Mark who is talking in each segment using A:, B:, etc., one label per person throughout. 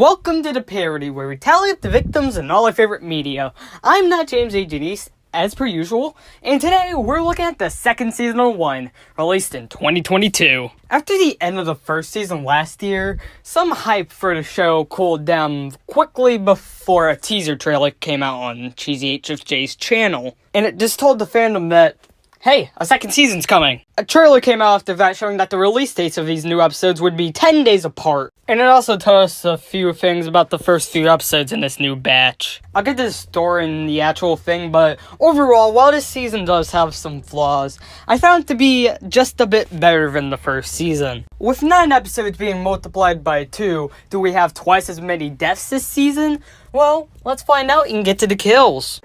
A: Welcome to the parody, where we tally up the victims and all our favorite media. I'm not James A. Janice, as per usual, and today we're looking at the second season of One, released in 2022. After the end of the first season last year, some hype for the show cooled down quickly before a teaser trailer came out on Cheesy hfj's channel, and it just told the fandom that, hey, a second season's coming. A trailer came out after that showing that the release dates of these new episodes would be 10 days apart. And it also told us a few things about the first few episodes in this new batch. I'll get to the story and the actual thing, but overall, while this season does have some flaws, I found it to be just a bit better than the first season. With 9 episodes being multiplied by 2, do we have twice as many deaths this season? Well, let's find out and get to the kills.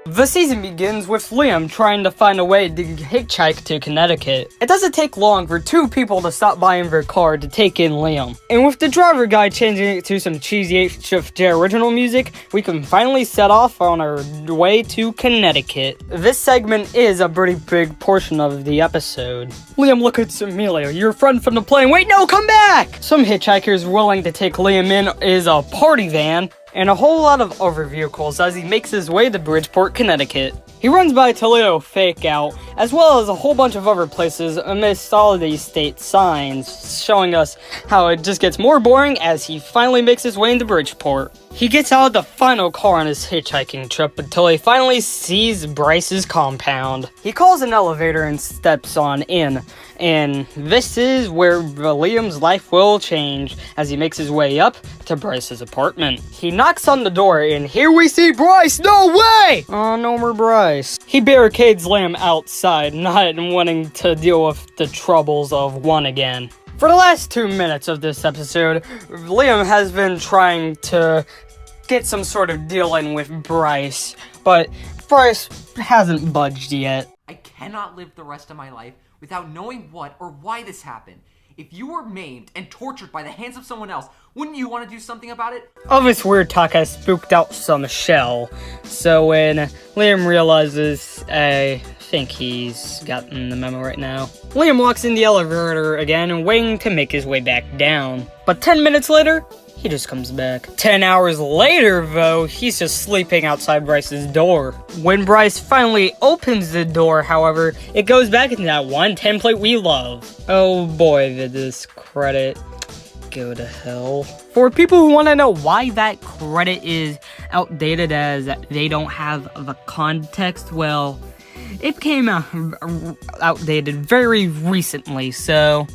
A: The season begins with Liam trying to find a way to hitchhike to Connecticut. It doesn't take long for 2 people to stop by in their car to take in Liam. And with the driver guy changing it to some cheesy hfj original music, we can finally set off on our way to Connecticut. This segment is a pretty big portion of the episode. Liam, look at Amelia, your friend from the plane. Wait, no, come back! Some hitchhikers willing to take Liam in is a party van, and a whole lot of other vehicles as he makes his way to Bridgeport, Connecticut. He runs by Toledo Fake Out, as well as a whole bunch of other places amidst all of these state signs, showing us how it just gets more boring as he finally makes his way into Bridgeport. He gets out of the final car on his hitchhiking trip until he finally sees Bryce's compound. He calls an elevator and steps on in, and this is where Liam's life will change as he makes his way up to Bryce's apartment. He knocks on the door, and here we see Bryce! No way! Oh, no more Bryce. He barricades Liam outside, not wanting to deal with the troubles of One again. For the last 2 minutes of this episode, Liam has been trying to get some sort of deal in with Bryce, but Bryce hasn't budged yet.
B: I cannot live the rest of my life without knowing what or why this happened. If you were maimed and tortured by the hands of someone else, wouldn't you want to do something about it?
A: All this weird talk has spooked out some shell, so when Liam realizes, I think he's gotten the memo right now, Liam walks in the elevator again, waiting to make his way back down. But 10 minutes later, he just comes back. 10 hours later, though, he's just sleeping outside Bryce's door. When Bryce finally opens the door, however, it goes back into that one template we love. Oh boy, did this credit go to hell. For people who want to know why that credit is outdated as they don't have the context, well, it became outdated very recently, so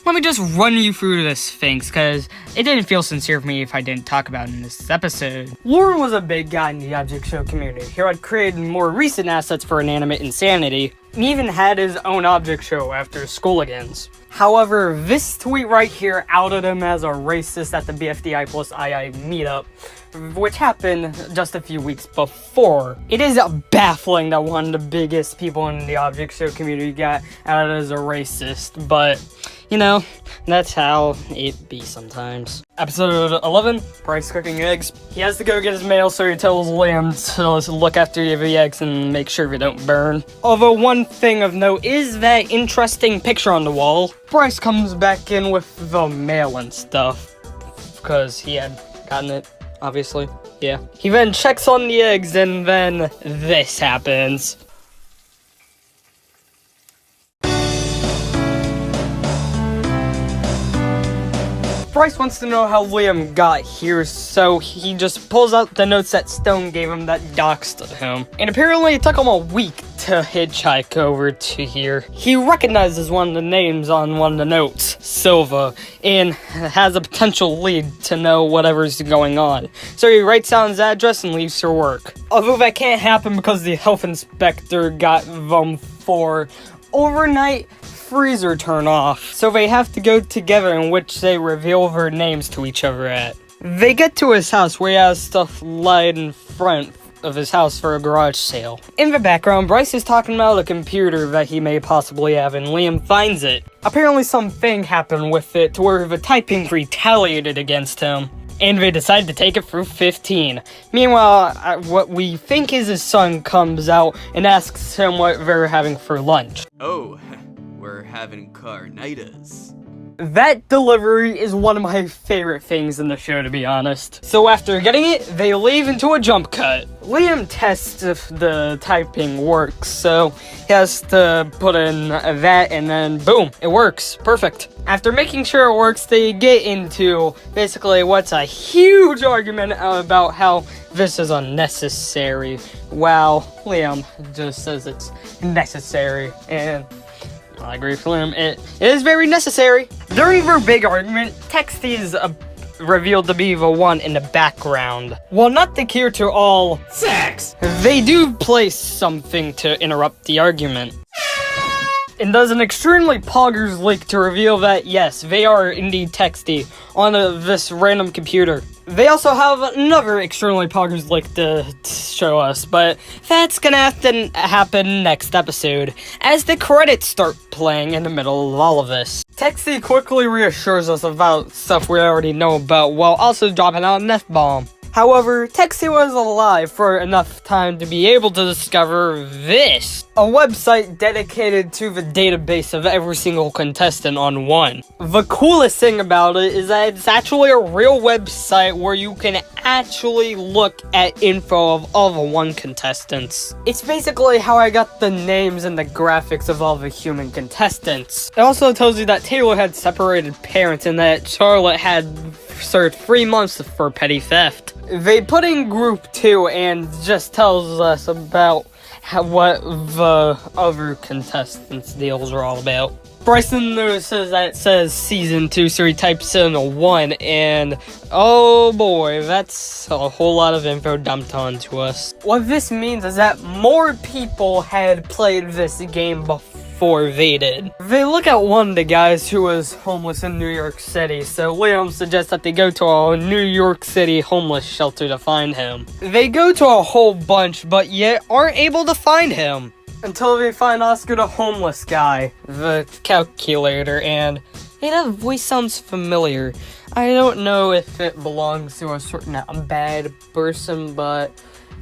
A: let me just run you through this things, because it didn't feel sincere for me if I didn't talk about it in this episode. Lauren was a big guy in the object show community. He had created more recent assets for Inanimate Insanity, and even had his own object show after Schooligans. However, this tweet right here outed him as a racist at the BFDI plus II meetup, which happened just a few weeks before. It is baffling that one of the biggest people in the object show community got outed as a racist, but, you know, that's how it be sometimes. Episode 11, Bryce cooking eggs. He has to go get his mail, so he tells Liam to look after the eggs and make sure they don't burn. Although one thing of note is that interesting picture on the wall. Bryce comes back in with the mail and stuff, because he had gotten it, obviously. Yeah. He then checks on the eggs, and then this happens. Bryce wants to know how Liam got here, so he just pulls out the notes that Stone gave him that doxed him. And apparently it took him a week to hitchhike over to here. He recognizes one of the names on one of the notes, Silva, and has a potential lead to know whatever's going on. So he writes down his address and leaves for work. Although that can't happen because the health inspector got them for overnight freezer turn off, so they have to go together, in which they reveal their names to each other at. They get to his house where he has stuff laid in front of his house for a garage sale. In the background, Bryce is talking about a computer that he may possibly have, and Liam finds it. Apparently something happened with it to where the typing retaliated against him, and they decide to take it through 15. Meanwhile, what we think is his son comes out and asks him what they're having for lunch.
C: Oh, we're having carnitas.
A: That delivery is one of my favorite things in the show, to be honest. So after getting it, they leave into a jump cut. Liam tests if the typing works, so he has to put in that, and then boom, it works. Perfect. After making sure it works, they get into basically what's a huge argument about how this is unnecessary. Wow, Liam just says it's necessary, and I agree with Liam. It is very necessary. During their big argument, Texty is revealed to be the one in the background. While not the cue to all sex, they do place something to interrupt the argument. And does an extremely poggers leak to reveal that, yes, they are indeed Texty on this random computer. They also have another extremely poggers leak to show us, but that's gonna have to happen next episode, as the credits start playing in the middle of all of this. Texty quickly reassures us about stuff we already know about, while also dropping out an F-bomb. However, Texty was alive for enough time to be able to discover this. A website dedicated to the database of every single contestant on one. The coolest thing about it is that it's actually a real website where you can actually look at info of all the one contestants. It's basically how I got the names and the graphics of all the human contestants. It also tells you that Taylor had separated parents and that Charlotte had served 3 months for petty theft. They put in group 2 and just tells us about what the other contestants' deals are all about. Bryson notices that it says season 2, so he types in a 1, and oh boy, that's a whole lot of info dumped onto us. What this means is that more people had played this game before they did. They look at one of the guys who was homeless in New York City, so Liam suggests that they go to a New York City homeless shelter to find him. They go to a whole bunch, but yet aren't able to find him. Until they find Oscar the homeless guy, the calculator, and hey, that voice sounds familiar. I don't know if it belongs to a certain bad person, but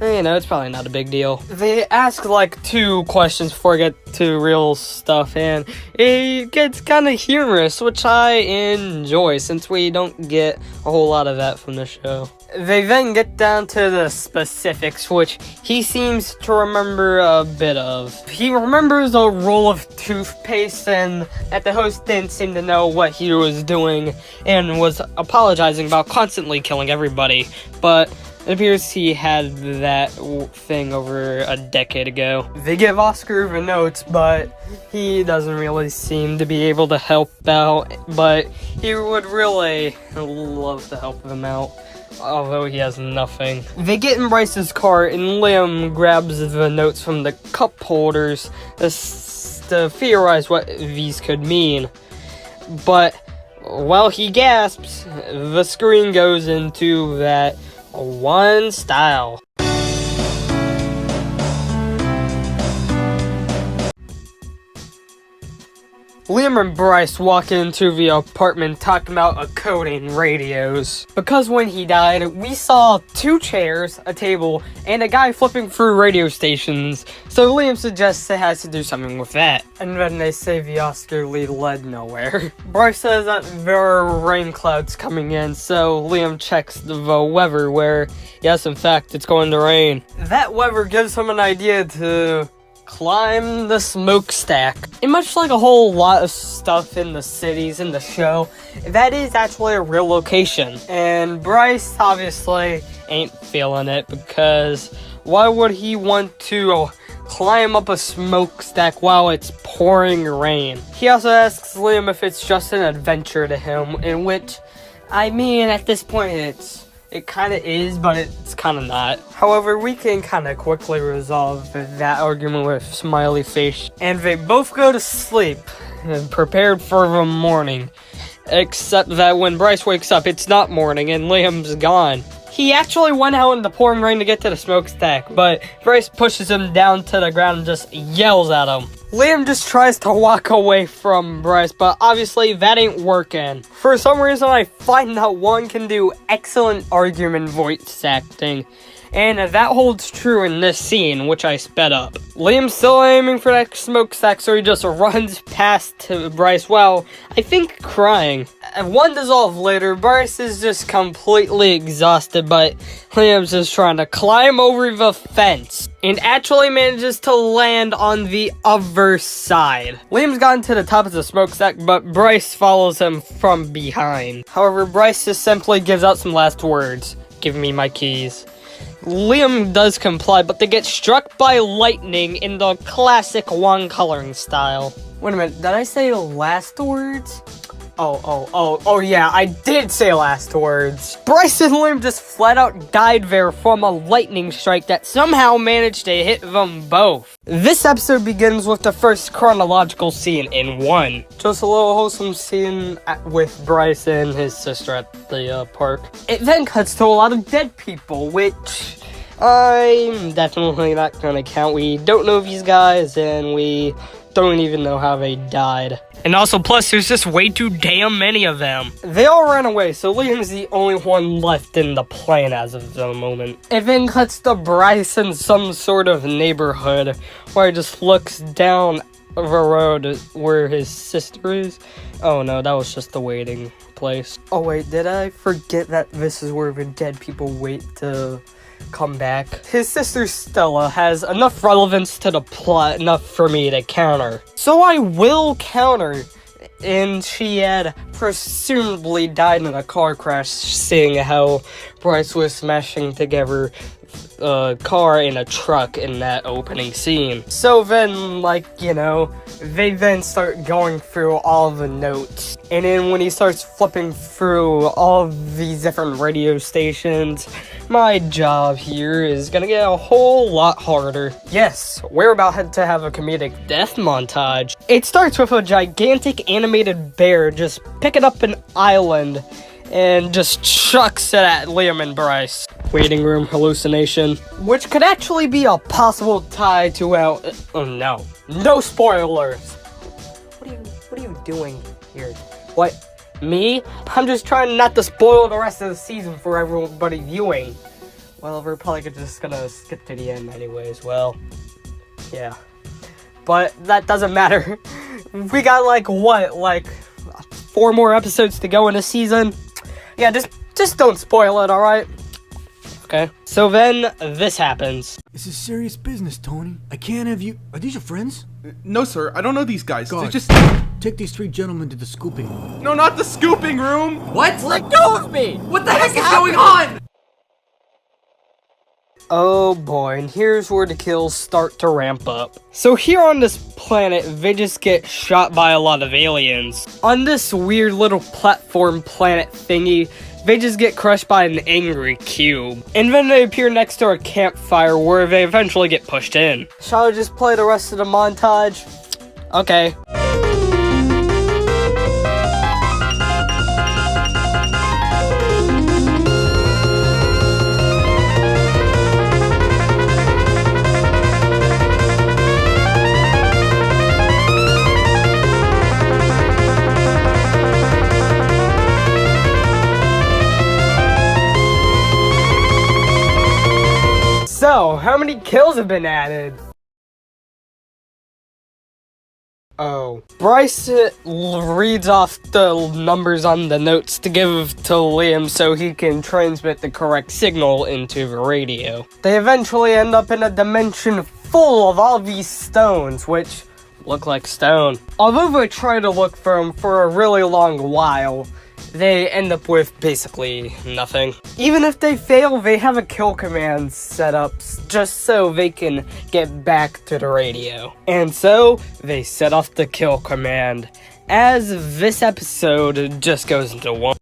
A: you know, it's probably not a big deal. They ask like 2 questions before I get to real stuff, and it gets kind of humorous, which I enjoy since we don't get a whole lot of that from the show. They then get down to the specifics, which he seems to remember a bit of. He remembers a roll of toothpaste and that the host didn't seem to know what he was doing and was apologizing about constantly killing everybody, but it appears he had that thing over a decade ago. They give Oscar the notes, but he doesn't really seem to be able to help out, but he would really love to help them out, although he has nothing. They get in Bryce's car, and Liam grabs the notes from the cup holders to theorize what these could mean. But while he gasps, the screen goes into that one style. Liam and Bryce walk into the apartment talking about coding radios. Because when he died, we saw 2 chairs, a table, and a guy flipping through radio stations, so Liam suggests it has to do something with that. And then they say the Oscar lead led nowhere. Bryce says that there are rain clouds coming in, so Liam checks the weather where, yes, in fact, it's going to rain. That weather gives him an idea to climb the smokestack. And much like a whole lot of stuff in the cities in the show, that is actually a real location. And Bryce obviously ain't feeling it, because why would he want to climb up a smokestack while it's pouring rain? He also asks Liam if it's just an adventure to him, in which, I mean, at this point it kind of is, but it's kind of not. However, we can kind of quickly resolve that argument with smiley face, and they both go to sleep, prepared for the morning. Except that when Bryce wakes up, it's not morning, and Liam's gone. He actually went out in the pouring rain to get to the smokestack, but Bryce pushes him down to the ground and just yells at him. Liam just tries to walk away from Bryce, but obviously that ain't working. For some reason, I find that one can do excellent argument voice acting, And that holds true in this scene, which I sped up. Liam's still aiming for that smokestack, so he just runs past to Bryce while, I think, crying. One dissolve later, Bryce is just completely exhausted, but Liam's just trying to climb over the fence and actually manages to land on the other side. Liam's gotten to the top of the smokestack, but Bryce follows him from behind. However, Bryce just simply gives out some last words. Give me my keys. Liam does comply, but they get struck by lightning in the classic wand coloring style. Wait a minute, did I say last words? Oh yeah, I did say last words. Bryce and Liam just flat out died there from a lightning strike that somehow managed to hit them both. This episode begins with the first chronological scene in 1. Just a little wholesome scene with Bryce and his sister at the park. It then cuts to a lot of dead people, which I'm definitely not gonna count. We don't know these guys, and we don't even know how they died. And also, plus, there's just way too damn many of them. They all ran away, so Liam's the only one left in the plane as of the moment. It then cuts to Bryce in some sort of neighborhood, where he just looks down the road where his sister is. Oh no, that was just the waiting place. Oh wait, did I forget that this is where the dead people wait to come back? His sister Stella has enough relevance to the plot, enough for me to counter. So I will counter, and she had presumably died in a car crash, seeing how Bryce was smashing together a car and a truck in that opening scene. So then, like, you know, they then start going through all the notes. And then when he starts flipping through all these different radio stations, my job here is gonna get a whole lot harder. Yes, we're about to have a comedic death montage. It starts with a gigantic animated bear just picking up an island and just chucks it at Liam and Bryce. Waiting room hallucination, which could actually be a possible tie to our... oh no. No spoilers! What are you doing here? What? Me? I'm just trying not to spoil the rest of the season for everybody viewing. Well, we're probably just gonna skip to the end anyways, well, yeah. But that doesn't matter. We got like, what, like 4 more episodes to go in the season? Yeah, just don't spoil it, alright? Okay. So then, this happens.
C: This is serious business, Tony. I can't have you... Are these your friends?
D: No, sir. I don't know these guys.
C: God.
D: They just...
C: Take these 3 gentlemen to the scooping room.
D: No, not the scooping room!
B: What?
E: Let go of me!
B: What the heck is going on?
A: Oh boy, and here's where the kills start to ramp up. So here on this planet, they just get shot by a lot of aliens. On this weird little platform planet thingy, they just get crushed by an angry cube. And then they appear next to a campfire where they eventually get pushed in. Shall I just play the rest of the montage? Okay. So, how many kills have been added? Oh. Bryce reads off the numbers on the notes to give to Liam so he can transmit the correct signal into the radio. They eventually end up in a dimension full of all these stones, which look like stone. Although they try to look for them for a really long while, they end up with basically nothing. Even if they fail, they have a kill command set up just so they can get back to the radio. And so, they set off the kill command, as this episode just goes into one.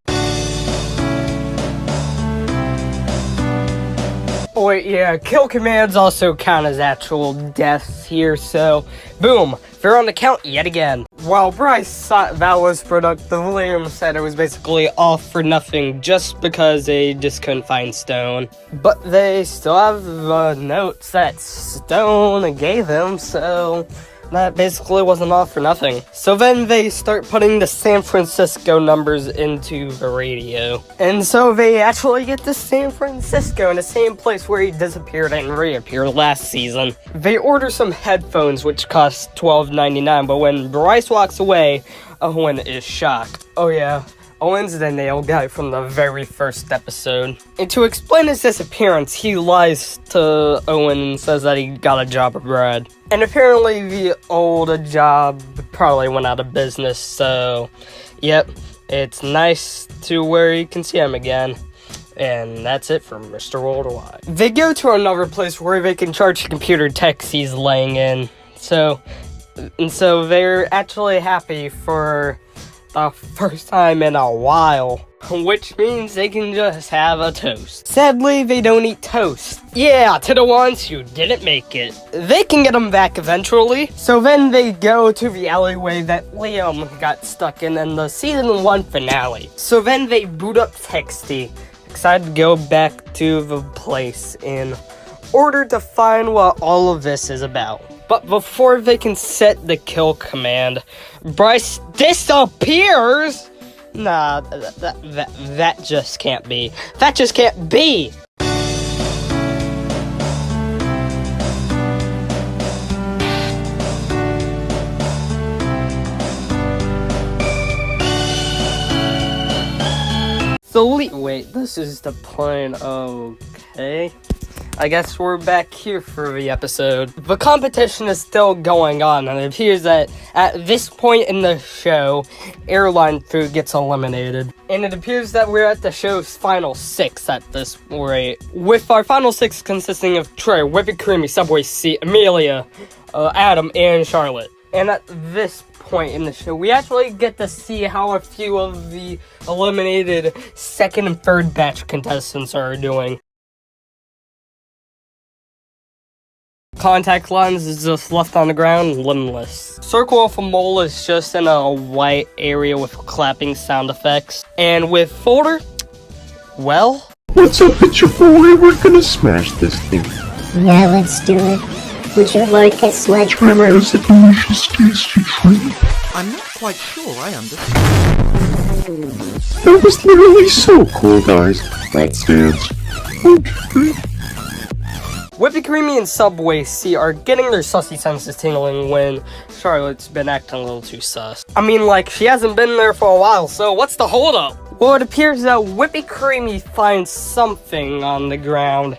A: Oh wait, yeah, kill commands also count as actual deaths here, so boom, they're on the count yet again. While Bryce thought that was productive, Liam said it was basically all for nothing just because they just couldn't find Stone. But they still have the notes that Stone gave him, so that basically wasn't all for nothing. So then they start putting the San Francisco numbers into the radio. And so they actually get to San Francisco in the same place where he disappeared and reappeared last season. They order some headphones which cost $12.99, but when Bryce walks away, Owen is shocked. Oh yeah, Owen's the nail guy from the very first episode. And to explain his disappearance, he lies to Owen and says that he got a job abroad. And apparently the old job probably went out of business, so yep, it's nice to where you can see him again. And that's it for Mr. Worldwide. They go to another place where they can charge the computer techs he's laying in. So they're actually happy for the first time in a while, which means they can just have a toast. Sadly, they don't eat toast. Yeah, to the ones who didn't make it. They can get them back eventually. So then they go to the alleyway that Liam got stuck in the season 1 finale. So then they boot up Texty, excited to go back to the place in order to find what all of this is about. But before they can set the kill command, Bryce disappears! Nah, that just can't be. That just can't be! So wait, this is the plane, okay. I guess we're back here for the episode. The competition is still going on, and it appears that at this point in the show, airline food gets eliminated. And it appears that we're at the show's final 6 at this rate, with our final 6 consisting of Trey, Whippy Creamy, Subway C, Amelia, Adam, and Charlotte. And at this point in the show, we actually get to see how a few of the eliminated second and third batch contestants are doing. Contact lens is just left on the ground, limbless. Circle of a mole is just in a white area with clapping sound effects. And with folder, well...
E: What's up, it's your boy, we're gonna smash this thing.
F: Yeah, let's do it. Would you like a sledgehammer?
E: Is a delicious, tasty treat.
C: I'm not quite sure I understand.
E: That was literally so cool, guys. Let's dance. Okay.
A: Whippy Creamy and Subway C are getting their sussy senses tingling when Charlotte's been acting a little too sus. I mean, like, she hasn't been there for a while, so what's the holdup? Well, it appears that Whippy Creamy finds something on the ground.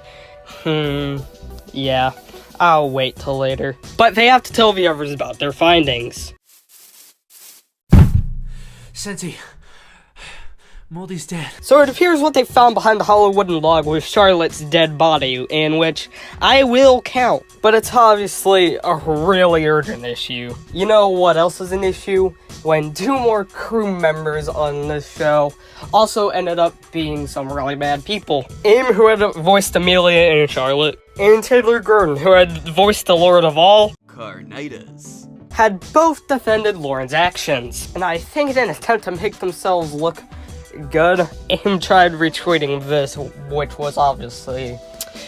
A: Yeah, I'll wait till later. But they have to tell the others about their findings.
C: Sensei, Moldy's dead.
A: So it appears what they found behind the hollow wooden log was Charlotte's dead body, in which I will count. But it's obviously a really urgent issue. You know what else is an issue? When 2 more crew members on this show also ended up being some really bad people. Aim, who had voiced Amelia and Charlotte, and Taylor Gordon, who had voiced the Lord of all,
C: Carnitas,
A: had both defended Lauren's actions. And I think in an attempt to make themselves look good, AIM tried retweeting this, which was obviously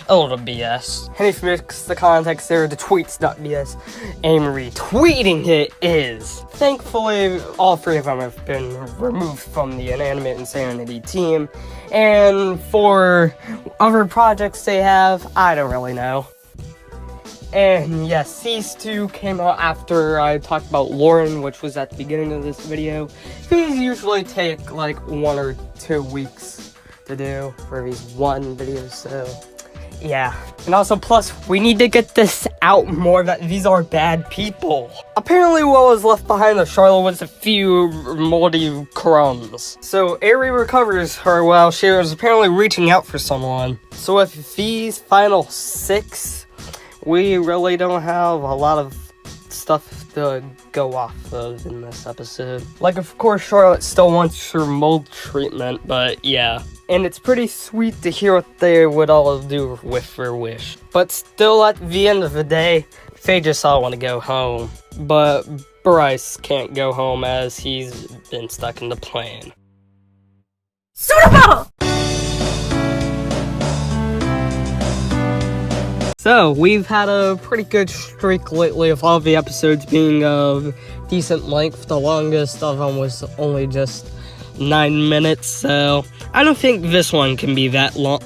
A: a little BS. And if you mix the context there, the tweet's not BS. AIM retweeting it is. Thankfully, all 3 of them have been removed from the Inanimate Insanity team. And for other projects they have, I don't really know. And yes, these 2 came out after I talked about Lauren, which was at the beginning of this video. These usually take like 1 or 2 weeks to do for these 1 videos, so yeah. And also, plus, we need to get this out more that these are bad people. Apparently what was left behind of Charlotte was a few moldy crumbs. So Airy recovers her while she was apparently reaching out for someone. So with these final 6, we really don't have a lot of stuff to go off of in this episode. Like, of course, Charlotte still wants her mold treatment, but yeah. And it's pretty sweet to hear what they would all do with their wish. But still, at the end of the day, they just all want to go home. But Bryce can't go home as he's been stuck in the plane.
F: Suitable!
A: So, we've had a pretty good streak lately of all of the episodes being of decent length. The longest of them was only just 9 minutes, so I don't think this one can be that long.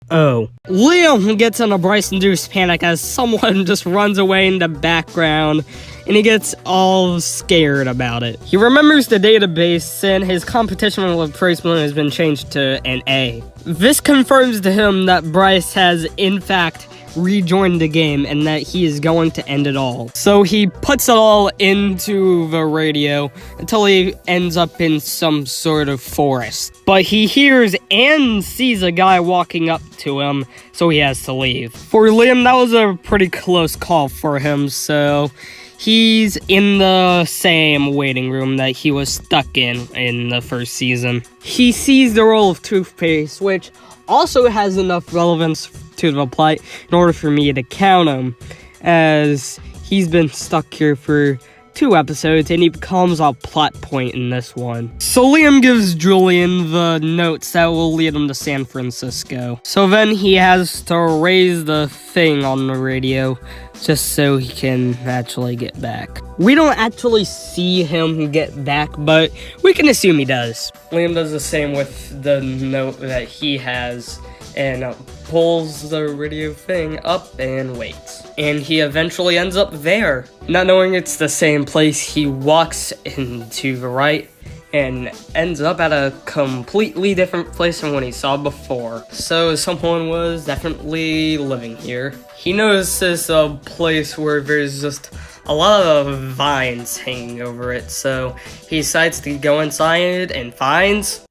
A: Oh. Liam gets in a Bryce-induced panic as someone just runs away in the background, and he gets all scared about it. He remembers the database, and his competition with placement has been changed to an A. This confirms to him that Bryce has, in fact, rejoined the game and that he is going to end it all. So he puts it all into the radio until he ends up in some sort of forest. But he hears and sees a guy walking up to him, so he has to leave. For Liam, that was a pretty close call for him, so he's in the same waiting room that he was stuck in the first season. He sees the roll of toothpaste, which also has enough relevance to the plot in order for me to count him, as he's been stuck here for 2 episodes and he becomes a plot point in this one. So Liam gives Julian the notes that will lead him to San Francisco. So then he has to raise the thing on the radio just so he can actually get back. We don't actually see him get back, but we can assume he does. Liam does the same with the note that he has and pulls the radio thing up and waits. And he eventually ends up there. Not knowing it's the same place, he walks into the right and ends up at a completely different place than what he saw before. So someone was definitely living here. He notices a place where there's just a lot of vines hanging over it, so he decides to go inside and finds...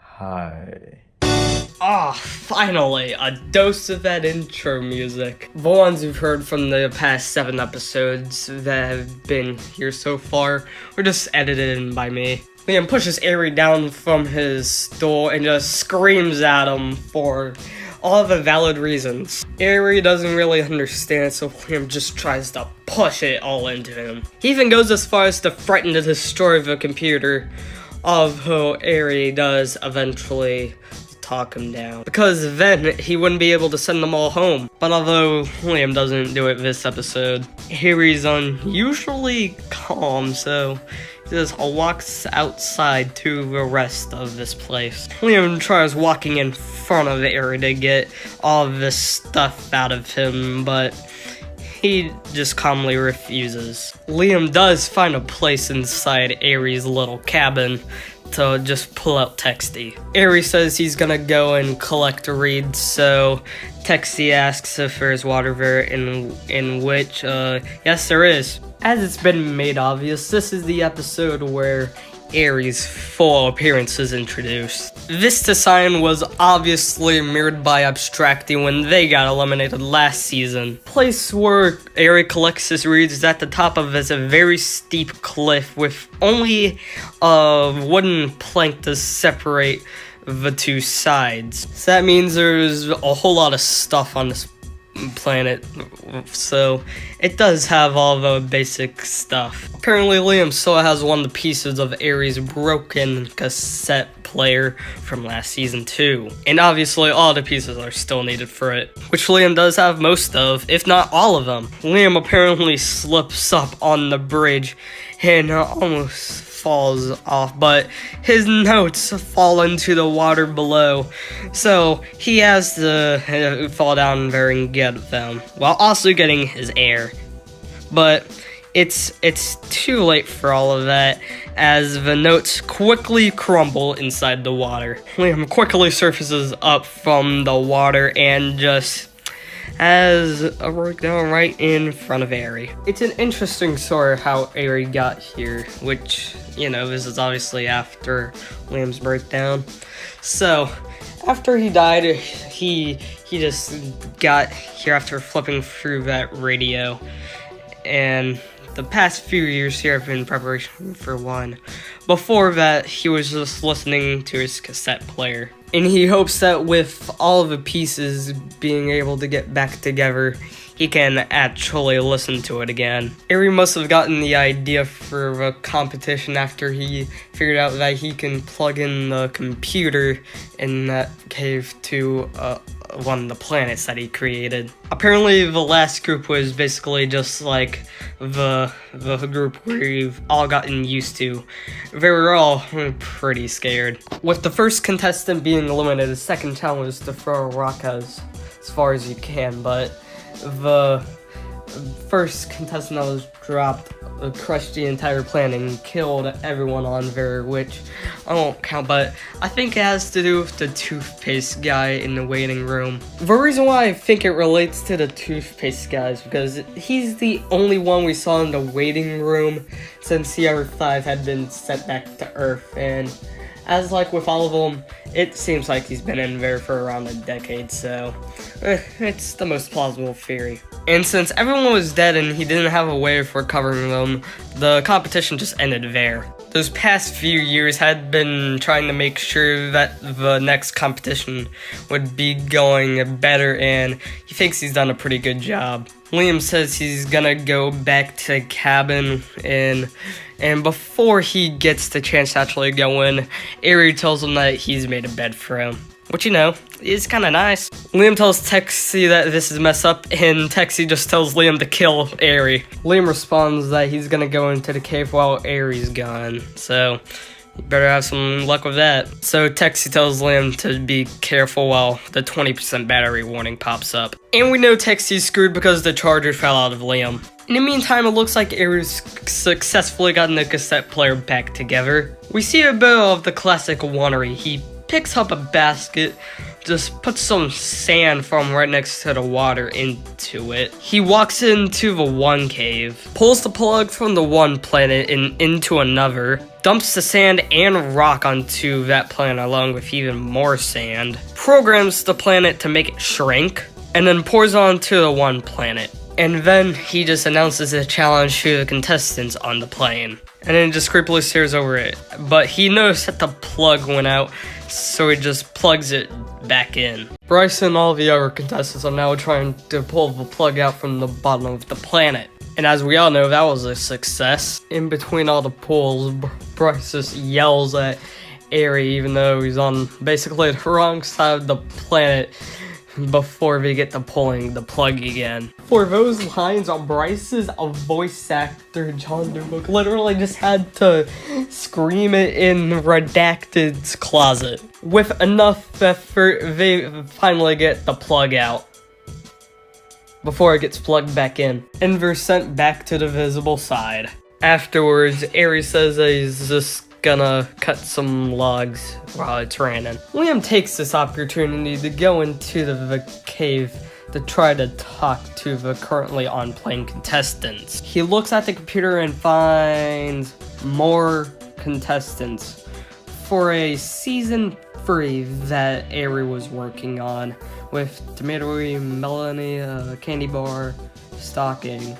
C: Hi.
A: Ah, finally, a dose of that intro music. The ones you've heard from the past 7 episodes that have been here so far were just edited in by me. Liam pushes Airy down from his stool and just screams at him for all the valid reasons. Airy doesn't really understand, so Liam just tries to push it all into him. He even goes as far as to threaten to destroy the computer, although Airy does eventually talk him down, because then he wouldn't be able to send them all home. But although Liam doesn't do it this episode, Airy's unusually calm, so he just walks outside to the rest of this place. Liam tries walking in front of Airy to get all of this stuff out of him, but he just calmly refuses. Liam does find a place inside Airy's little cabin to just pull out Texty. Airy says he's gonna go and collect a reed, so Texty asks if there's water there, in which, yes there is. As it's been made obvious, this is the episode where Airy's full appearance is introduced. This design was obviously mirrored by Abstracti when they got eliminated last season. The place where Airy collects his reeds is at the top of a very steep cliff with only a wooden plank to separate the 2 sides. So that means there's a whole lot of stuff on this planet, so it does have all the basic stuff. Apparently Liam still has one of the pieces of Airy's broken cassette player from last season 2, and obviously all the pieces are still needed for it, which Liam does have most of, if not all of them. Liam apparently slips up on the bridge and almost falls off, but his notes fall into the water below, so he has to fall down there and get them, while also getting his air. But it's too late for all of that, as the notes quickly crumble inside the water. Liam quickly surfaces up from the water and just has a breakdown right in front of Airy. It's an interesting story how Airy got here, which, you know, this is obviously after Liam's breakdown. So, after he died, he just got here after flipping through that radio, and the past few years here have been preparation for one. Before that, he was just listening to his cassette player. And he hopes that with all of the pieces being able to get back together, he can actually listen to it again. Airy must have gotten the idea for the competition after he figured out that he can plug in the computer in that cave to one of the planets that he created. Apparently the last group was basically just like the group we've all gotten used to. They were all pretty scared. With the first contestant being eliminated, the second challenge was to throw a rock as far as you can, but the first contestant that was dropped crushed the entire planet and killed everyone on there, which I won't count, but I think it has to do with the toothpaste guy in the waiting room. The reason why I think it relates to the toothpaste guy is because he's the only one we saw in the waiting room since the other 5 had been sent back to Earth, and as like with all of them, it seems like he's been in there for around a decade, so it's the most plausible theory. And since everyone was dead and he didn't have a way of recovering them, the competition just ended there. Those past few years had been trying to make sure that the next competition would be going better, and he thinks he's done a pretty good job. Liam says he's gonna go back to the cabin, and before he gets the chance to actually go in, Airy tells him that he's made a bed for him, which, you know, is kind of nice. Liam tells Texie that this is messed up, and Texie just tells Liam to kill Airy. Liam responds that he's gonna go into the cave while Airy's gone, so you better have some luck with that. So Texie tells Liam to be careful while the 20% battery warning pops up. And we know Texie's screwed because the charger fell out of Liam. In the meantime, it looks like Airy's successfully gotten the cassette player back together. We see a bit of the classic onery. He picks up a basket, just puts some sand from right next to the water into it. He walks into the one cave, pulls the plug from the one planet and into another, dumps the sand and rock onto that planet along with even more sand, programs the planet to make it shrink, and then pours onto the one planet. And then he just announces a challenge to the contestants on the plane, and then just creepily stares over it. But he noticed that the plug went out, so he just plugs it back in. Bryce and all the other contestants are now trying to pull the plug out from the bottom of the planet. And as we all know, that was a success. In between all the pulls, Bryce just yells at Airy, even though he's on basically the wrong side of the planet, before we get to pulling the plug again. For those lines on Bryce's voice actor, John Newbook, literally just had to scream it in Redacted's closet. With enough effort, they finally get the plug out before it gets plugged back in, and they're sent back to the visible side. Afterwards, Airy says that he's just gonna cut some logs while it's raining. Liam takes this opportunity to go into the cave to try to talk to the currently on plane contestants. He looks at the computer and finds more contestants for a season 3 that Airy was working on, with Tomatoey, Melanie, Candy Bar, Stocking,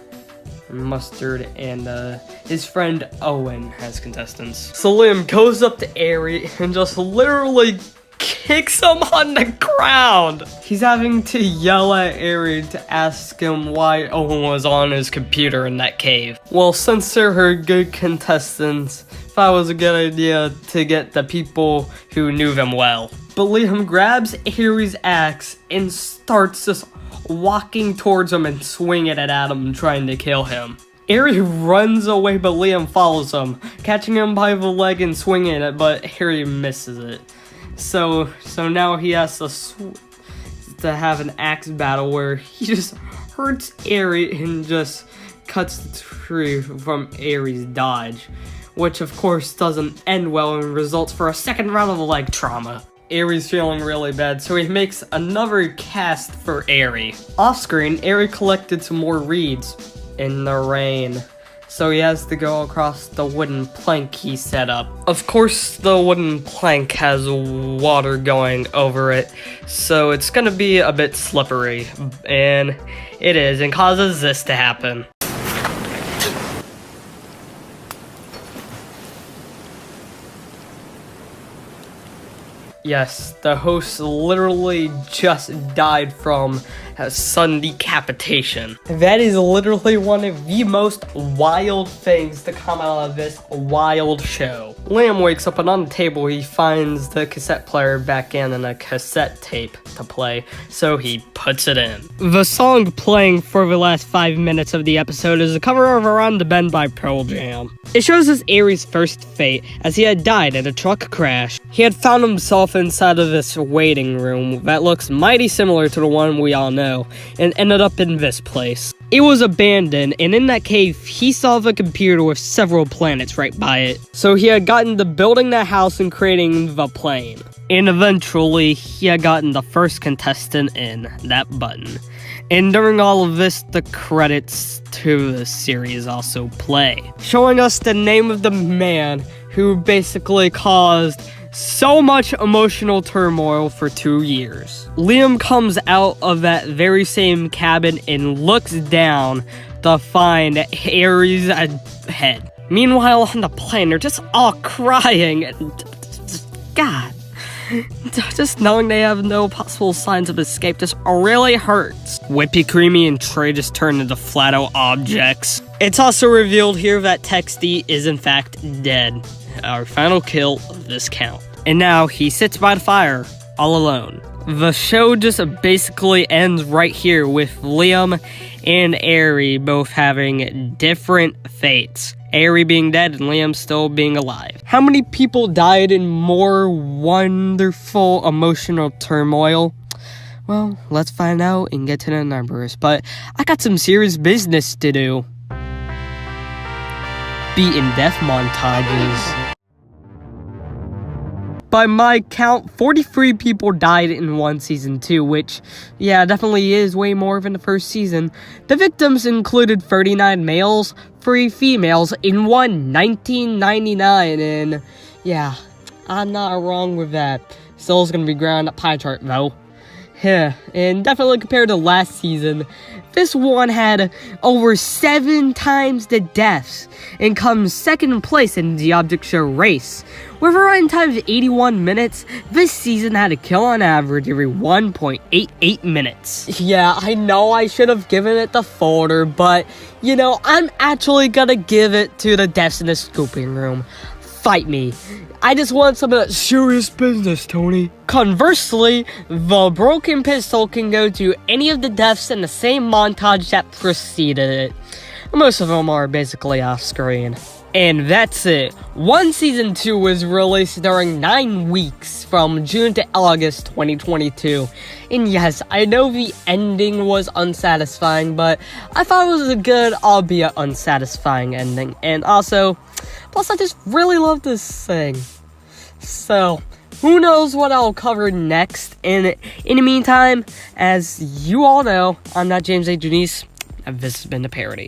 A: Mustard, and his friend Owen as contestants. So Liam goes up to Airy and just literally kicks him on the ground. He's having to yell at Airy to ask him why Owen was on his computer in that cave. Well, since they're her good contestants, thought it was a good idea to get the people who knew them well. But Liam grabs Airy's axe and starts just walking towards him and swinging it at him, trying to kill him. Airy runs away, but Liam follows him, catching him by the leg and swinging it, but Airy misses it. So now he has to have an axe battle where he just hurts Airy and just cuts the tree from Airy's dodge, which of course doesn't end well and results for a second round of leg trauma. Airy's feeling really bad, so he makes another cast for Airy. Off-screen, Airy collected some more reeds in the rain, so he has to go across the wooden plank he set up. Of course, the wooden plank has water going over it, so it's gonna be a bit slippery, and it is, and causes this to happen. Yes, the host literally just died from sudden decapitation. That is literally one of the most wild things to come out of this wild show. Liam wakes up and on the table he finds the cassette player back in and a cassette tape to play, so he puts it in. The song playing for the last 5 minutes of the episode is a cover of Around the Bend by Pearl Jam. It shows us Airy's first fate, as he had died in a truck crash. He had found himself inside of this waiting room that looks mighty similar to the one we all know, and ended up in this place. It was abandoned, and in that cave, he saw the computer with several planets right by it. So he had gotten to building that house and creating the plane. And eventually, he had gotten the first contestant in, that button. And during all of this, the credits to the series also play, showing us the name of the man who basically caused so much emotional turmoil for 2 years. Liam comes out of that very same cabin and looks down to find Airy's head. Meanwhile, on the plane, they're just all crying. God. Just knowing they have no possible signs of escape just really hurts. Whippy Creamy and Trey just turn into flat-out objects. It's also revealed here that Texty is in fact dead. Our final kill of this count. And now he sits by the fire, all alone. The show just basically ends right here with Liam and Airy both having different fates. Airy being dead and Liam still being alive. How many people died in more wonderful emotional turmoil? Well, let's find out and get to the numbers. But I got some serious business to do. Beaten death montages. By my count, 43 people died in one season 2, which, yeah, definitely is way more than the first season. The victims included 39 males, 3 females, and 1999, and yeah, I'm not wrong with that. Still is gonna be ground up pie chart though. Yeah, and definitely compared to last season, this one had over 7 times the deaths and comes second place in the object show race. With a run time of 81 minutes, this season had a kill on average every 1.88 minutes. Yeah, I know I should have given it the folder, but, you know, I'm actually gonna give it to the deaths in the scooping room. Fight me. I just want some of that serious business, Tony. Conversely, the broken pistol can go to any of the deaths in the same montage that preceded it. Most of them are basically off screen. And that's it. Season 2 was released during 9 weeks from June to August 2022. And yes, I know the ending was unsatisfying, but I thought it was a good, albeit unsatisfying ending. And also, plus I just really love this thing. So, who knows what I'll cover next. And in the meantime, as you all know, I'm not James A. Janice, and this has been The Parody.